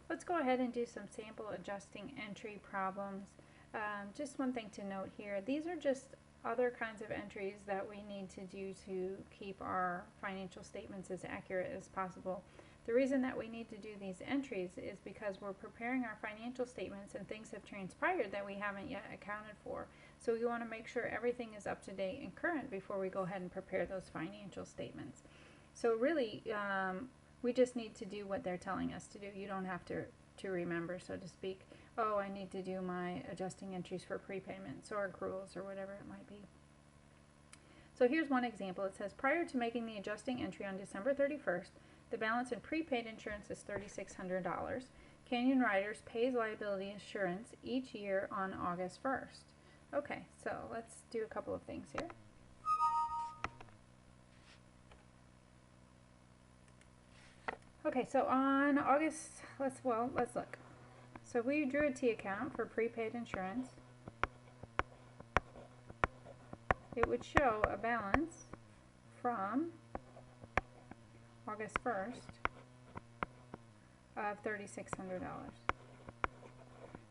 Let's go ahead and do some sample adjusting entry problems. Just one thing to note here, these are just other kinds of entries that we need to do to keep our financial statements as accurate as possible. The reason that we need to do these entries is because we're preparing our financial statements and things have transpired that we haven't yet accounted for. So we want to make sure everything is up to date and current before we go ahead and prepare those financial statements. So really, we just need to do what they're telling us to do. You don't have to remember, so to speak, oh, I need to do my adjusting entries for prepayments or accruals or whatever it might be. So here's one example. It says, prior to making the adjusting entry on December 31st, the balance in prepaid insurance is $3,600. Canyon Riders pays liability insurance each year on August 1st. Okay, so let's do a couple of things here. Okay, so on August, let's look. So we drew a T account for prepaid insurance. It would show a balance from August 1st of $3,600.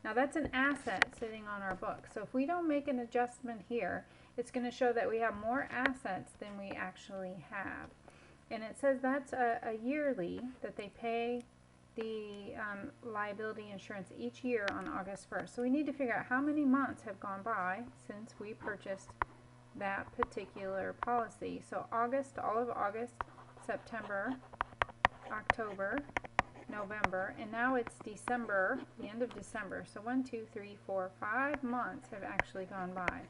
Now that's an asset sitting on our book. So if we don't make an adjustment here, it's going to show that we have more assets than we actually have. And it says that's a yearly, that they pay the liability insurance each year on August 1st. So we need to figure out how many months have gone by since we purchased that particular policy. So August, all of August, September, October, November, and now it's December, the end of December. So 1, 2, 3, 4, 5 months have actually gone by.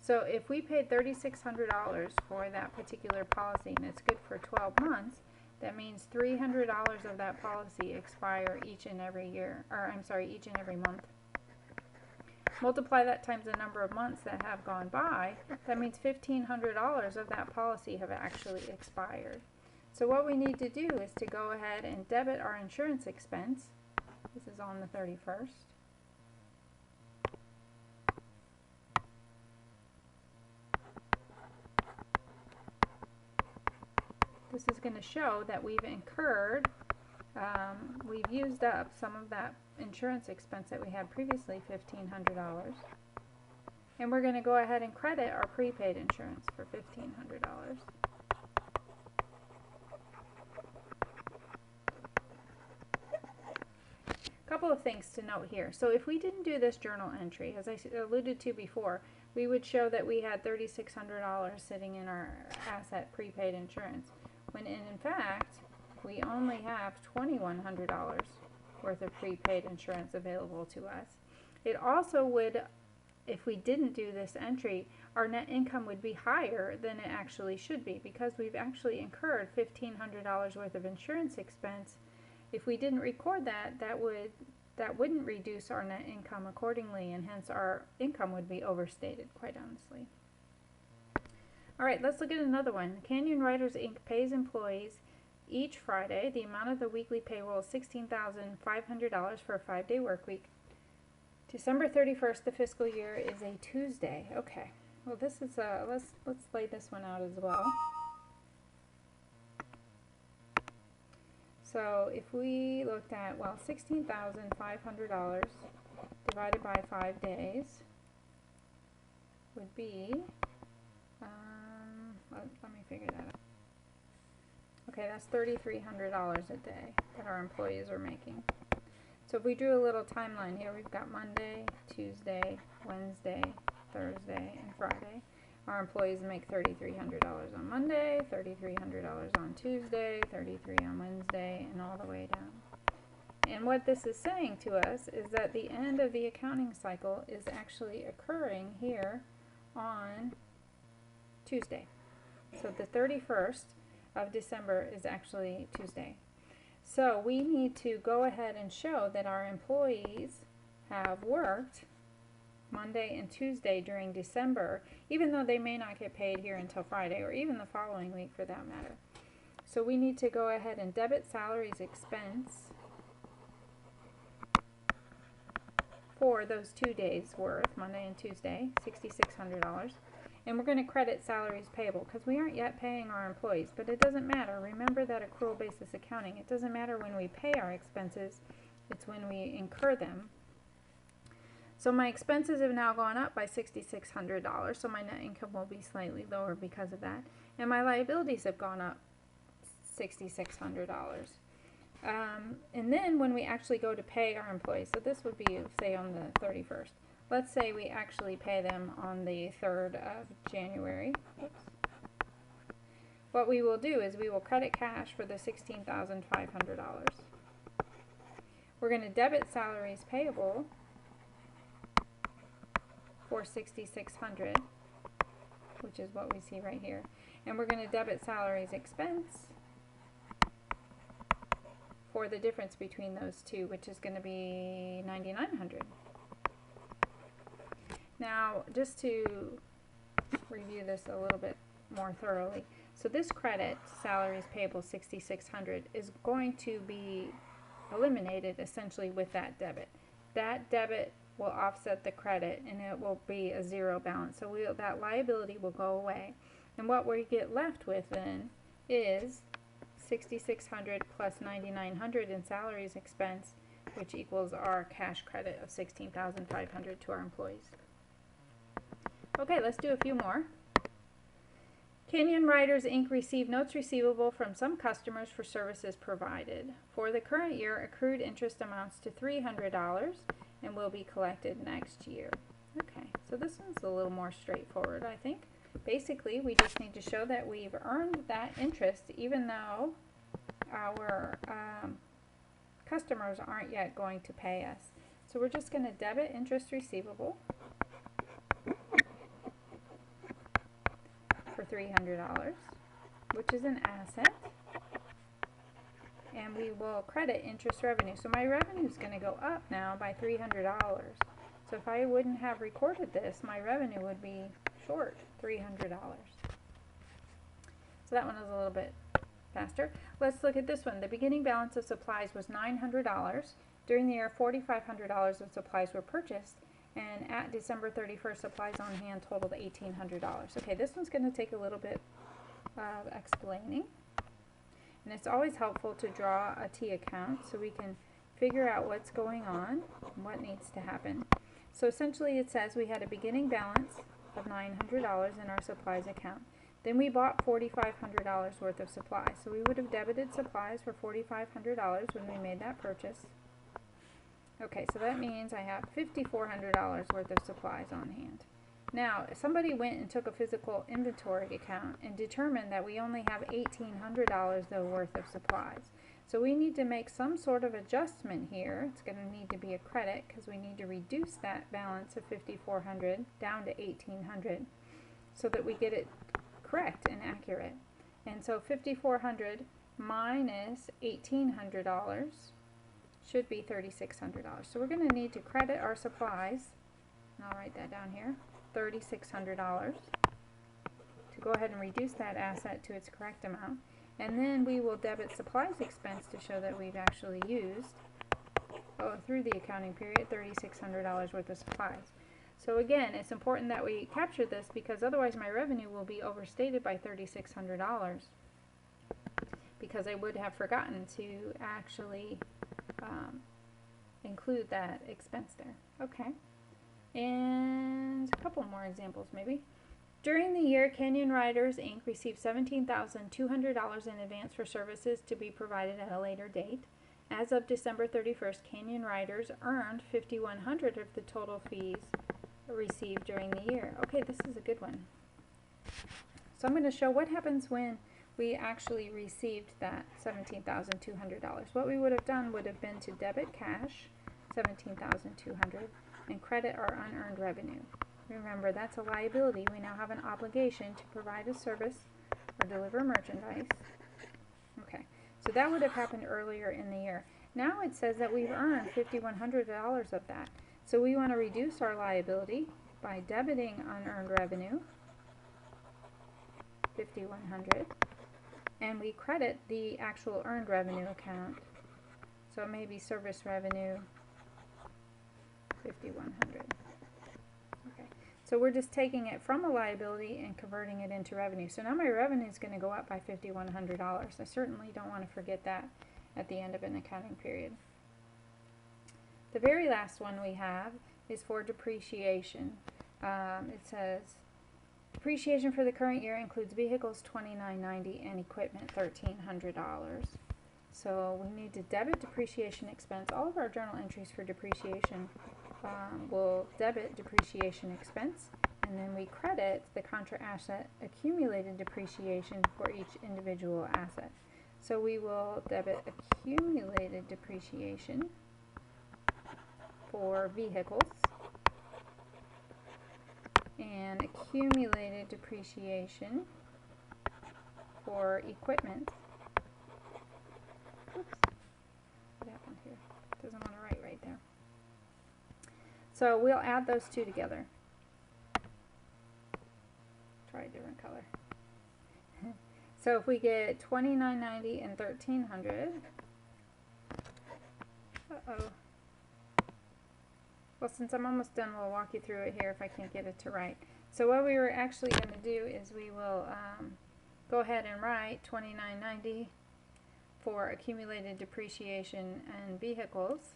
So if we paid $3,600 for that particular policy and it's good for 12 months, that means $300 of that policy expire each and every year, or I'm sorry, each and every month. Multiply that times the number of months that have gone by, that means $1,500 of that policy have actually expired. So what we need to do is to go ahead and debit our insurance expense. This is on the 31st. This is going to show that we've incurred, we've used up some of that insurance expense that we had previously, $1,500. And we're going to go ahead and credit our prepaid insurance for $1,500. Couple of things to note here. So if we didn't do this journal entry, as I alluded to before, we would show that we had $3,600 sitting in our asset prepaid insurance, when in fact we only have $2,100 worth of prepaid insurance available to us. It also would, if we didn't do this entry, our net income would be higher than it actually should be, because we've actually incurred $1,500 worth of insurance expense. If we didn't record that, that wouldn't reduce our net income accordingly, and hence our income would be overstated, quite honestly. All right, let's look at another one. Canyon Riders Inc. pays employees each Friday. The amount of the weekly payroll is $16,500 for a 5-day work week. December 31st, the fiscal year, is a Tuesday. Okay, well this is let's lay this one out as well. So if we looked at, well, $16,500 divided by 5 days would be, let me figure that out. Okay, that's $3,300 a day that our employees are making. So if we drew a little timeline here, we've got Monday, Tuesday, Wednesday, Thursday, and Friday. Our employees make $3,300 on Monday, $3,300 on Tuesday, $3,300 on Wednesday, and all the way down. And what this is saying to us is that the end of the accounting cycle is actually occurring here on Tuesday. So the 31st of December is actually Tuesday. So we need to go ahead and show that our employees have worked Monday and Tuesday during December, even though they may not get paid here until Friday, or even the following week for that matter. So we need to go ahead and debit salaries expense for those 2 days worth, Monday and Tuesday, $6,600. And we're going to credit salaries payable because we aren't yet paying our employees, but it doesn't matter. Remember that accrual basis accounting. It doesn't matter when we pay our expenses. It's when we incur them. So my expenses have now gone up by $6,600, so my net income will be slightly lower because of that. And my liabilities have gone up $6,600. And then when we actually go to pay our employees, so this would be, say, on the 31st. Let's say we actually pay them on the 3rd of January. Oops. What we will do is we will credit cash for the $16,500. We're going to debit salaries payable for $6,600, which is what we see right here. And we're going to debit salaries expense for the difference between those two, which is going to be $9,900. Now, just to review this a little bit more thoroughly, so this credit, salaries payable $6,600, is going to be eliminated essentially with that debit. That debit will offset the credit and it will be a zero balance. So that liability will go away. And what we get left with then is $6,600 plus $9,900 in salaries expense, which equals our cash credit of $16,500 to our employees. Okay, let's do a few more. Canyon Riders Inc. received notes receivable from some customers for services provided. For the current year, accrued interest amounts to $300 and will be collected next year. Okay, so this one's a little more straightforward, I think. Basically, we just need to show that we've earned that interest even though our customers aren't yet going to pay us. So we're just going to debit interest receivable for $300, which is an asset, and we will credit interest revenue. So my revenue is going to go up now by $300. So if I wouldn't have recorded this, my revenue would be short $300. So that one is a little bit faster. Let's look at this one. The beginning balance of supplies was $900. During the year, $4,500 of supplies were purchased, and at December 31st, supplies on hand totaled $1,800. Okay, this one's going to take a little bit of explaining. And it's always helpful to draw a T account so we can figure out what's going on and what needs to happen. So essentially it says we had a beginning balance of $900 in our supplies account. Then we bought $4,500 worth of supplies. So we would have debited supplies for $4,500 when we made that purchase. Okay, so that means I have $5,400 worth of supplies on hand. Now, if somebody went and took a physical inventory account and determined that we only have $1,800 though worth of supplies. So we need to make some sort of adjustment here. It's going to need to be a credit because we need to reduce that balance of $5,400 down to $1,800 so that we get it correct and accurate. And so $5,400 minus $1,800 should be $3,600. So we're going to need to credit our supplies, and I'll write that down here, $3,600, to go ahead and reduce that asset to its correct amount. And then we will debit supplies expense to show that we've actually used, through the accounting period, $3,600 worth of supplies. So again, it's important that we capture this because otherwise my revenue will be overstated by $3,600 because I would have forgotten to actually include that expense there. Okay, and a couple more examples maybe. During the year, Canyon Riders Inc. received $17,200 in advance for services to be provided at a later date. As of December 31st, Canyon Riders earned $5,100 of the total fees received during the year. Okay, this is a good one. So I'm going to show what happens when we actually received that $17,200. What we would have done would have been to debit cash, $17,200, and credit our unearned revenue. Remember, that's a liability. We now have an obligation to provide a service or deliver merchandise. Okay, so that would have happened earlier in the year. Now it says that we've earned $5,100 of that. So we want to reduce our liability by debiting unearned revenue, $5,100, and we credit the actual earned revenue account. So it may be service revenue, $5,100. Okay, so we're just taking it from a liability and converting it into revenue. So now my revenue is going to go up by $5,100. I certainly don't want to forget that at the end of an accounting period. The very last one we have is for depreciation. It says depreciation for the current year includes vehicles $29.90 and equipment $1,300. So we need to debit depreciation expense. All of our journal entries for depreciation will debit depreciation expense, and then we credit the contra asset accumulated depreciation for each individual asset. So we will debit accumulated depreciation for vehicles and accumulated depreciation for equipment. Oops, what happened here? It doesn't want to write right there. So we'll add those two together. Try a different color. So if we get $29.90 and $1,300, well, since I'm almost done, we'll walk you through it here if I can't get it to write. So what we were actually going to do is we will go ahead and write $29.90 for accumulated depreciation and vehicles.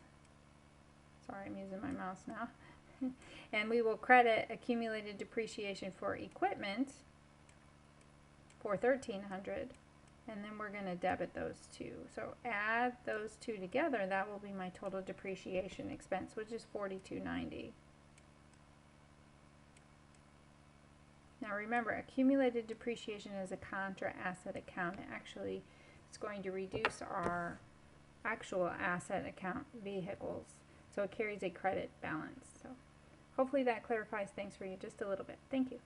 Sorry, I'm using my mouse now. And we will credit accumulated depreciation for equipment for $1,300, and then we're going to debit those two. So add those two together, that will be my total depreciation expense, which is $42.90. Now remember, accumulated depreciation is a contra asset account. Actually, it's going to reduce our actual asset account vehicles, so it carries a credit balance. So hopefully that clarifies things for you just a little bit. Thank you.